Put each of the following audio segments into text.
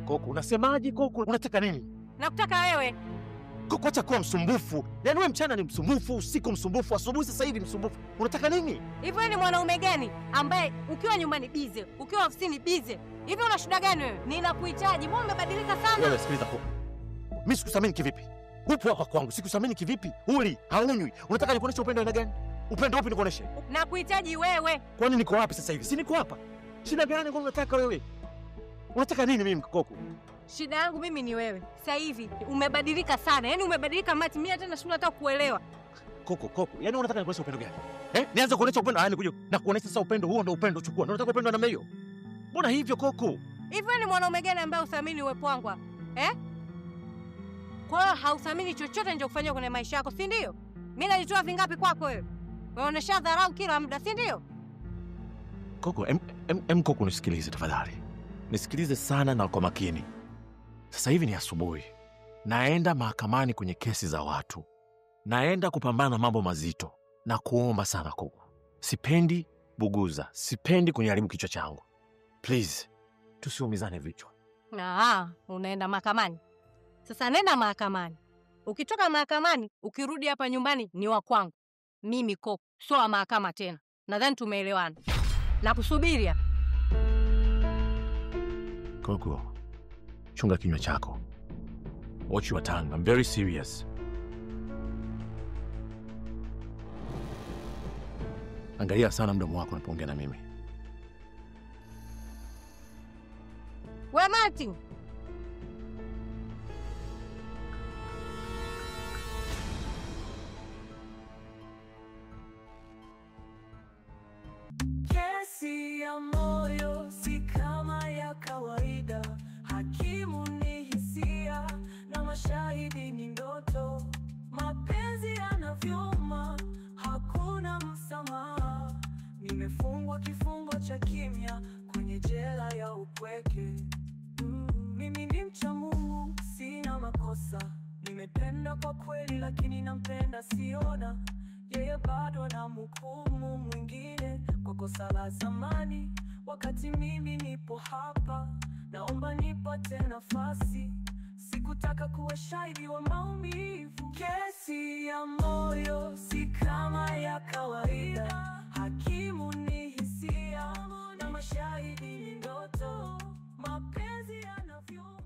Koko, unasemaje Koko? Unataka nini? Nakutaka wewe. Koko, acha kuwa msumbufu. Yaani wewe mchana ni msumbufu, usiku msumbufu, asubuhi sasa hivi msumbufu. Unataka nini? Hivi wewe ni mwanaume gani ambaye ukiwa nyumbani bize, ukiwa ofisini bize? Hivi una shida gani wewe? Ninakuhitaji. Mbona umebadilika sana? Wewe sikiliza Koko. Mimi sikusamini kivipi? Upo hapa kwangu, sikusamini kivipi? Uli, haunywi. Unataka nikuoneshe upendo aina gani? Upendo upi nikuoneshe? Nakuhitaji wewe. Kwani niko wapi sasa hivi? Si niko hapa. Shida gani kwa unataka wewe? Unataka nini mimi Koko? Shida yangu mimi ni wewe. Sasa hivi umebadilika sana. Yaani umebadilika mati, mimi hata nashindwa hata kuelewa. Koko, yaani unataka nikuoneshe upendo gani? Nianze kuonesha upendo haya nikuje na kuonesha sasa upendo huo ndio upendo chukua. Unataka upendo namna hiyo? Mbona hivyo Koko? Hivi wewe ni mwanaume gani ambaye uthamini uwepo wangu hapa? Kwa hiyo hauthamini chochote nilichokufanyia kwenye maisha yako, si ndio? Mimi nalitoa vingapi kwako wewe? Unaonesha dharau kila muda, si ndio? Koko, Koko nisikilize tafadhali. Nisikilize sana na kwa makini. Sasa hivi ni asubuhi. Naenda mahakamani kwenye kesi za watu. Naenda kupambana na mambo mazito. Na kuomba sana Koko. Sipendi buguza. Sipendi kuniharibu kichwa changu. Please, tusiumizane vichwa. Unaenda mahakamani. Sasa nenda mahakamani. Ukitoka mahakamani, ukirudi hapa nyumbani ni wa kwangu. Mimi Koko, sio wa mahakama tena. Nadhani tumeelewana. Nakusubiri hapa. Koko, chunga kinywa chako. Watch your tongue. I'm very serious. Angalia sana mdomo wako unapoongea na mimi. We Martin. Kesi ya moyo si kama ya kawaida. Hakimu ni hisia na mashahidi ni ndoto. Mapenzi yanavyoma, hakuna msamaha. Nimefungwa kifungo cha kimya kwenye jela ya upweke. Mimi ni mcha Mungu, sina makosa. Nimependa kwa kweli lakini nampenda siona. Yeye bado anamhukumu mwingine kwa kosa la zamani. Wakati mimi nipo hapa, naomba nipate nafasi. Sikutaka kuwa shahidi wa maumivu. Kesi ya moyo si kama ya kawaida. Hakimu ni hisia na mashahidi ni ndoto. Mapenzi yanavyoma.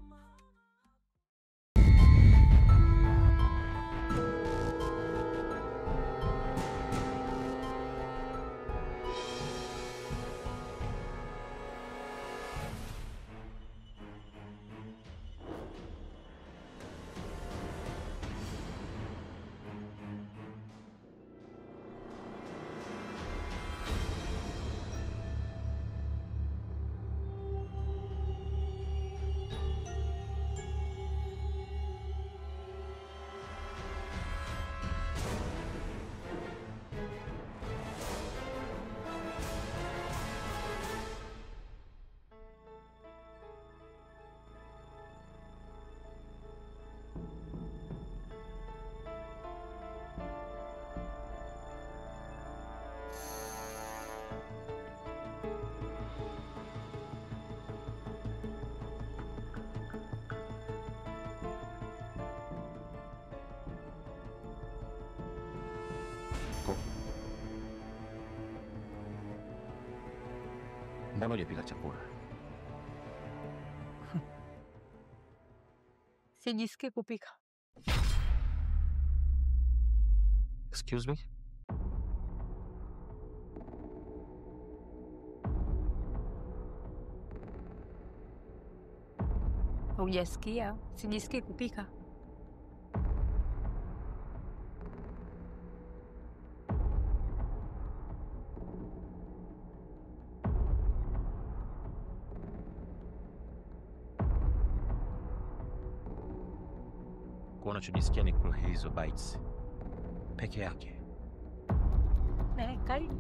Mbona hujapika chakula? Sijisikii kupika. Excuse me? Hujasikia? Sijisikii kupika. Kwa unachojisikia ni kula hizo bites peke yake. Karibu.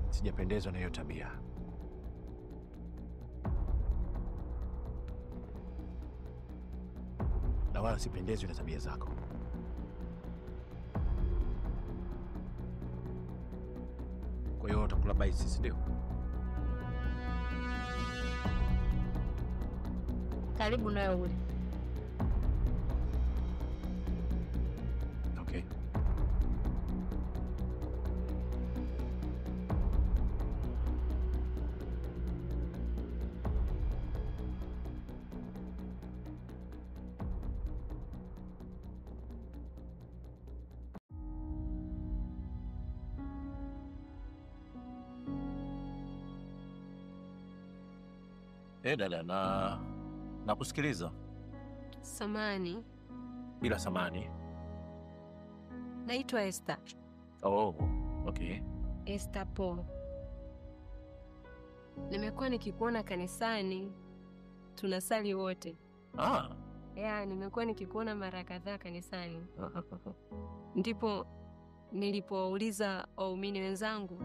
Sijapendezwa na hiyo tabia. Na wala sipendezwi na tabia zako. Kwa hiyo utakula baisi, si ndio? Karibu nayo ule. Okay. Dada, nakusikiliza. Samani, Bila samani. naitwa Esther. Oh, okay. Esther Paul. Nimekuwa nikikuona kanisani, tunasali wote. Nimekuwa nikikuona mara kadhaa kanisani. Ndipo nilipowauliza waumini wenzangu,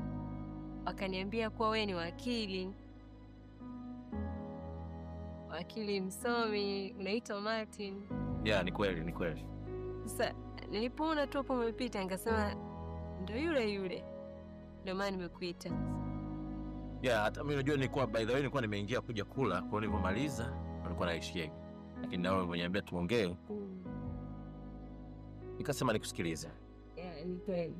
wakaniambia kuwa wewe ni wakili msomi, unaitwa Martin. Ni kweli. Sasa nilipoona tu hapo umepita, nikasema ndio yule. Ndio maana nimekuita. Hata mimi unajua nilikuwa by the way nilikuwa nimeingia kuja kula, kwa nilipomaliza nilikuwa naishia. Lakini nao wameniambia tuongee. Nikasema nikusikilize. Ni kweli.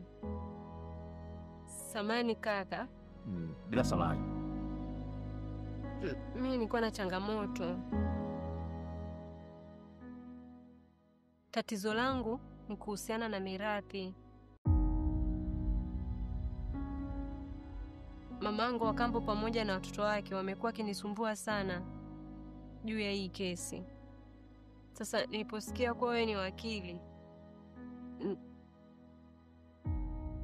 Samani kaka. Bila samani. Mimi nilikuwa na changamoto. Tatizo langu ni kuhusiana na mirathi. Mamangu wa kambo pamoja na watoto wake wamekuwa kinisumbua sana juu ya hii kesi. Sasa niliposikia kuwa wewe ni wakili,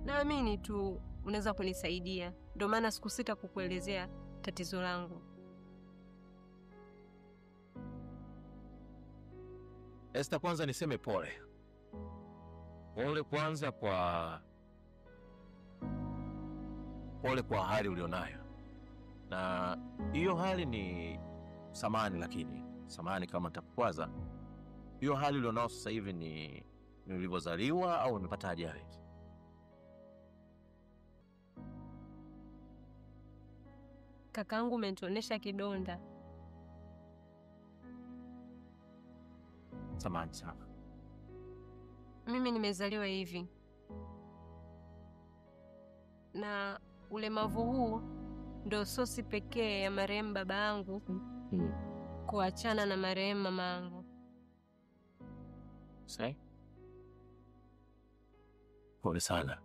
naamini tu unaweza kunisaidia. Ndio maana sikusita kukuelezea tatizo langu. Esther, kwanza niseme pole. Pole kwanza kwa hali ulionayo. Na hiyo hali ni samani, lakini samani kama nitakukwaza. Hiyo hali ulionao sasa hivi ni ulivyozaliwa au umepata ajali? Kakaangu umenitonesha kidonda. Samani sana. Mimi nimezaliwa hivi. Na ulemavu huu ndio sosi pekee ya marehemu baba yangu kuachana na marehemu mama yangu. Sai? Pole sana.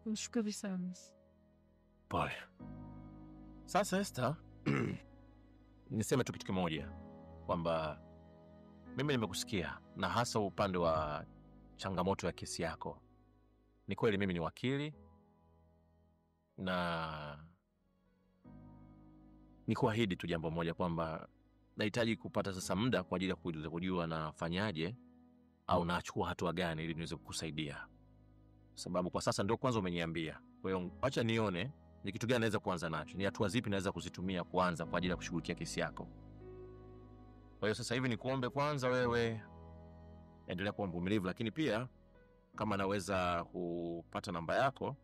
Nashukuru sana. Pole. Sasa Esther, niseme tu kitu kimoja kwamba mimi nimekusikia, na hasa upande wa changamoto ya kesi yako. Ni kweli mimi ni wakili na nikuahidi tu jambo moja kwamba nahitaji kupata sasa muda kwa ajili ya kujua nafanyaje au nachukua hatua gani ili niweze kukusaidia. Sababu kwa sasa ndio kwanza umeniambia. Kwa hiyo acha nione ni kitu gani naweza kuanza nacho. Ni hatua zipi naweza kuzitumia kuanza kwa ajili ya kushughulikia kesi yako. Kwa hiyo sasa hivi nikuombe kwanza wewe endelea kuwa mvumilivu, lakini pia kama naweza kupata namba yako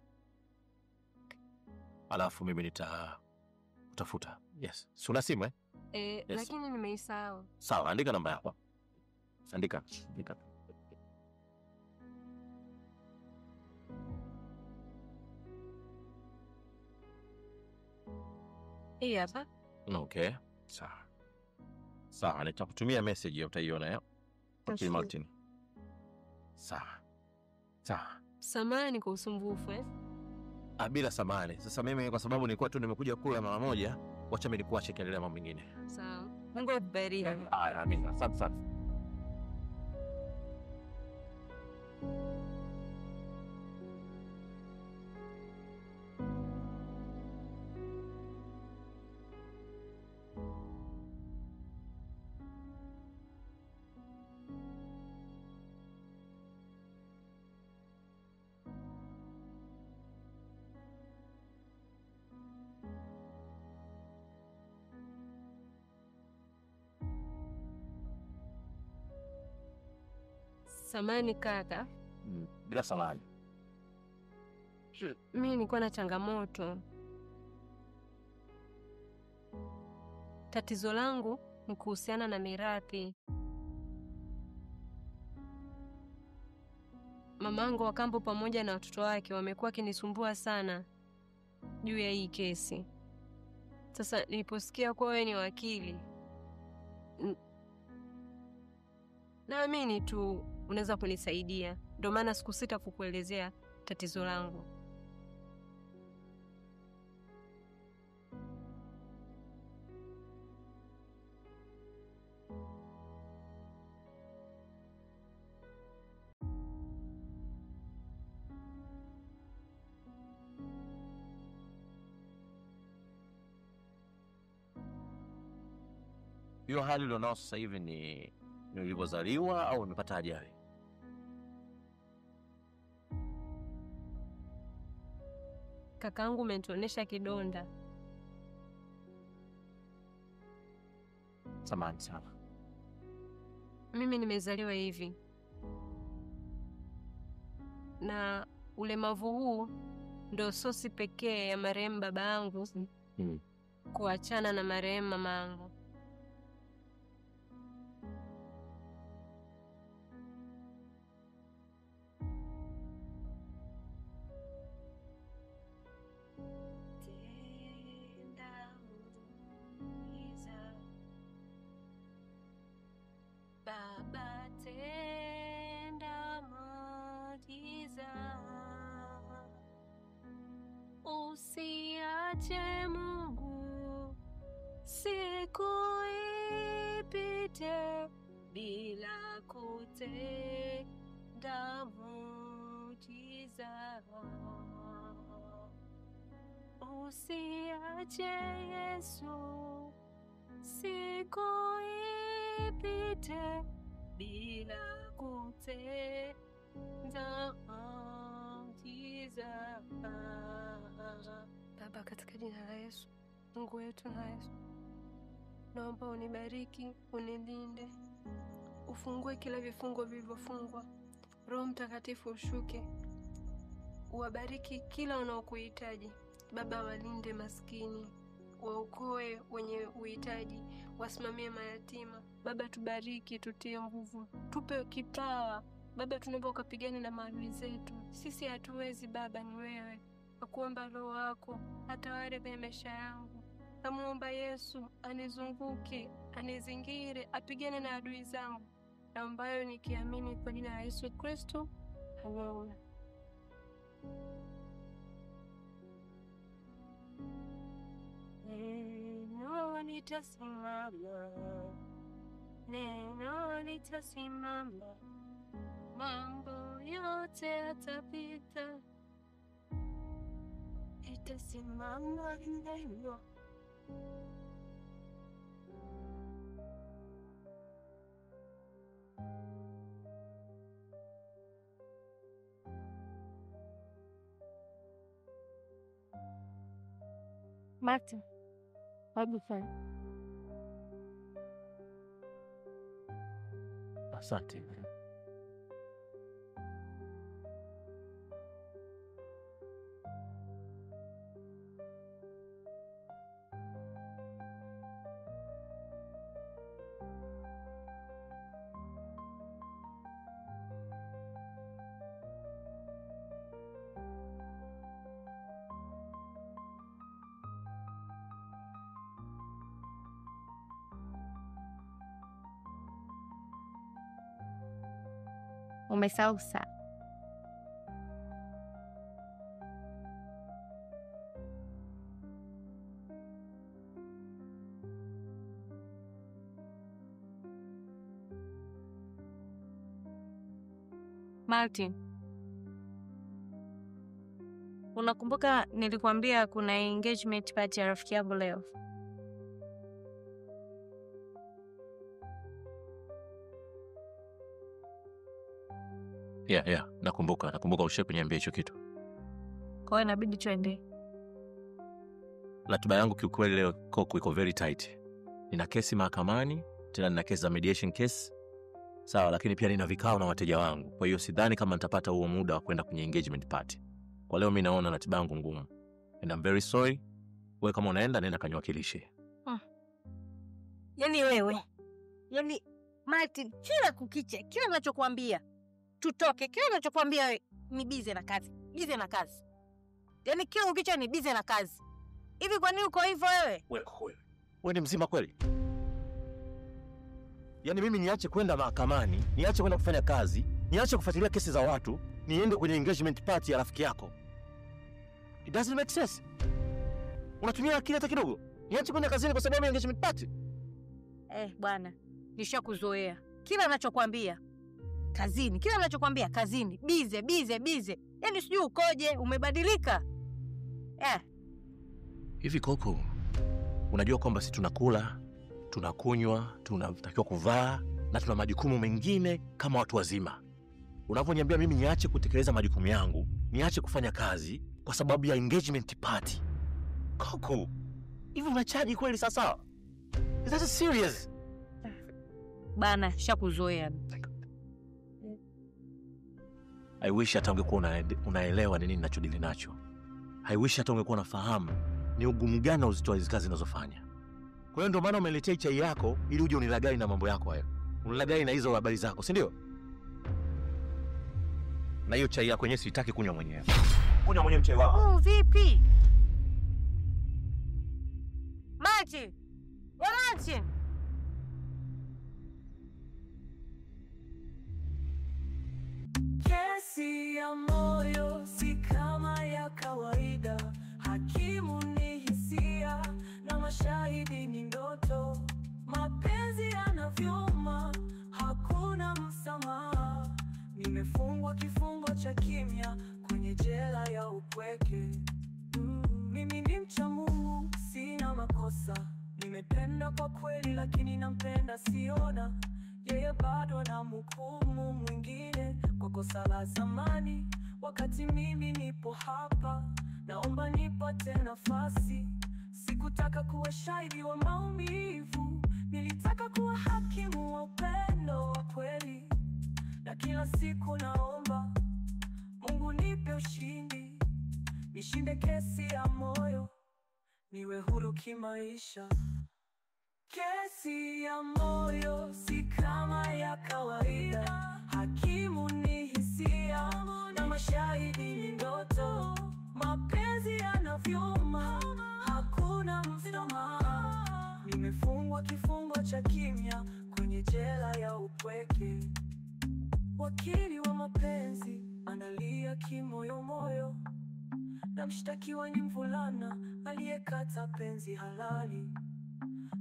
alafu mimi nitakutafuta. Yes. Si una simu Yes. Lakini nimeisahau. Sawa, andika namba yako. Andika. Hii hapa. Okay. Sawa, nitakutumia message utaiona Okay, Martin. Sawa. Samahani kwa usumbufu Bila samahani. Sasa mimi kwa sababu nilikuwa tu nimekuja kula mara moja, wacha mimi nikuache kiendelea mambo mengine. Sawa. Mungu akubariki. Amina. Asante. Samahani kaka. Bila samahani. Mimi nilikuwa na changamoto. Tatizo langu ni kuhusiana na mirathi. Mamangu wa kambo pamoja na watoto wake wamekuwa kinisumbua sana juu ya hii kesi. Sasa niliposikia kwa wewe ni wakili, naamini tu unaweza kunisaidia. Ndio maana sikusita kukuelezea tatizo langu. Hiyo hali ulionao sasa hivi ni ulivyozaliwa au umepata ajali? Kakaangu umenitonesha kidonda. Samahani sana. Mimi nimezaliwa hivi. Na ulemavu huu ndio sosi pekee ya marehemu baba yangu kuachana na marehemu mama yangu. Baba tenda muujiza, usiache Mungu siku ipite bila kutenda muujiza. Usiache Yesu siku ipite bila kutenda muujiza. Baba, katika jina la Yesu, Mungu wetu na Yesu, naomba unibariki, unilinde, ufungue kila vifungo vilivyofungwa. Roho Mtakatifu ushuke, uwabariki kila wanaokuhitaji. Baba, walinde maskini, waokoe wenye uhitaji, wasimamie mayatima. Baba, tubariki, tutie nguvu, tupe kipawa. Baba, tunaomba ukapigane na maadui zetu. Sisi hatuwezi Baba, ni wewe. Nakuomba Roho wako atawale kwenye maisha yangu. Namuomba Yesu anizunguke, anizingire, apigane na adui zangu. Naomba nikiamini kwa jina la Yesu Kristo. Amen. Neno litasimama, neno litasimama, mambo yote yatapita, itasimama neno. Martin, hebu fanya. Asante. Umesahau saa. Martin, unakumbuka nilikwambia kuna engagement party ya rafiki yangu leo? Yeah, nakumbuka ushaponiambia hicho kitu. Kwa hiyo inabidi tuende. Ratiba yangu kiukweli leo Coco iko very tight. Nina kesi mahakamani, tena nina kesi za mediation case. Sawa, lakini pia nina vikao na wateja wangu. Kwa hiyo sidhani kama nitapata huo muda wa kwenda kwenye engagement party. Kwa leo mimi naona ratiba yangu ngumu. And I'm very sorry. Wewe kama unaenda nenda kaniwakilishe. Yaani wewe. Yaani Martin, kila kukicha, kila ninachokuambia tutoke, kila ninachokuambia wewe ni busy na kazi. Busy na kazi. Yaani kila kukicha ni busy na kazi. Hivi kwa nini uko hivyo wewe? Wewe ni mzima kweli? Yaani mimi niache kwenda mahakamani, niache kwenda kufanya kazi, niache kufuatilia kesi za watu, niende kwenye engagement party ya rafiki yako? It doesn't make sense. Unatumia akili hata kidogo? Niache kwenda kazini kwa sababu ya engagement party? Bwana, nishakuzoea. Kila ninachokuambia kazini, kila ninachokuambia kazini. Busy. Yaani sijui ukoje, umebadilika. Hivi Koko, unajua kwamba sisi tunakula, tunakunywa, tunatakiwa kuvaa na tuna majukumu mengine kama watu wazima. Unaponiambia mimi niache kutekeleza majukumu yangu, niache kufanya kazi kwa sababu ya engagement party. Koko, hivi unachaji kweli sasa? Is that serious? Bana, shakuzoea. I wish hata ungekuwa unaelewa nini ninachodili nacho. I wish hata ungekuwa unafahamu ni ugumu gani na uzito wa hizo kazi ninazofanya. Kwa hiyo ndio maana umeletea chai yako ili uje unilagai na mambo yako hayo. Unilagai na hizo habari zako, si ndio? Na hiyo chai yako yenyewe sitaki kunywa mwenyewe. Kunywa mwenyewe chai wako. Vipi? Martin! Martin! Kesi ya moyo si kama ya kawaida. Hakimu ni hisia na mashahidi ni ndoto. Mapenzi yanavyuma, hakuna msamaha. Nimefungwa kifungo cha kimya kwenye jela ya upweke. Mimi ni mcha Mungu, sina makosa. Nimependa kwa kweli lakini nampenda siona. Yeye bado anamhukumu mwingine kwa kosa la zamani. Wakati mimi nipo hapa, naomba nipate nafasi. Sikutaka kuwa shahidi wa maumivu, nilitaka kuwa hakimu wa upendo wa kweli. Na kila siku naomba Mungu nipe ushindi, nishinde kesi ya moyo, niwe huru kimaisha. Kesi ya moyo si kama ya kawaida. Hakimu ni hisia na mashahidi ni ndoto. Mapenzi yanavyuma, hakuna msamaha. Nimefungwa kifungo cha kimya kwenye jela ya upweke. Wakili wa mapenzi analia kimoyomoyo, na mshtakiwa ni mvulana aliyekata penzi halali.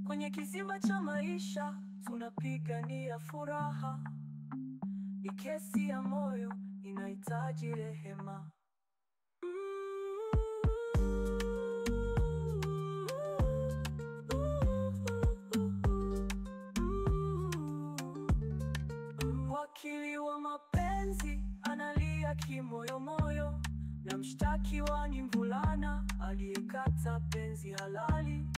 Kwenye kizimba cha maisha tunapigania furaha. Ni kesi ya moyo, inahitaji rehema. Wakili wa mapenzi analia kimoyomoyo, na mshtakiwa ni mvulana aliyekata penzi halali.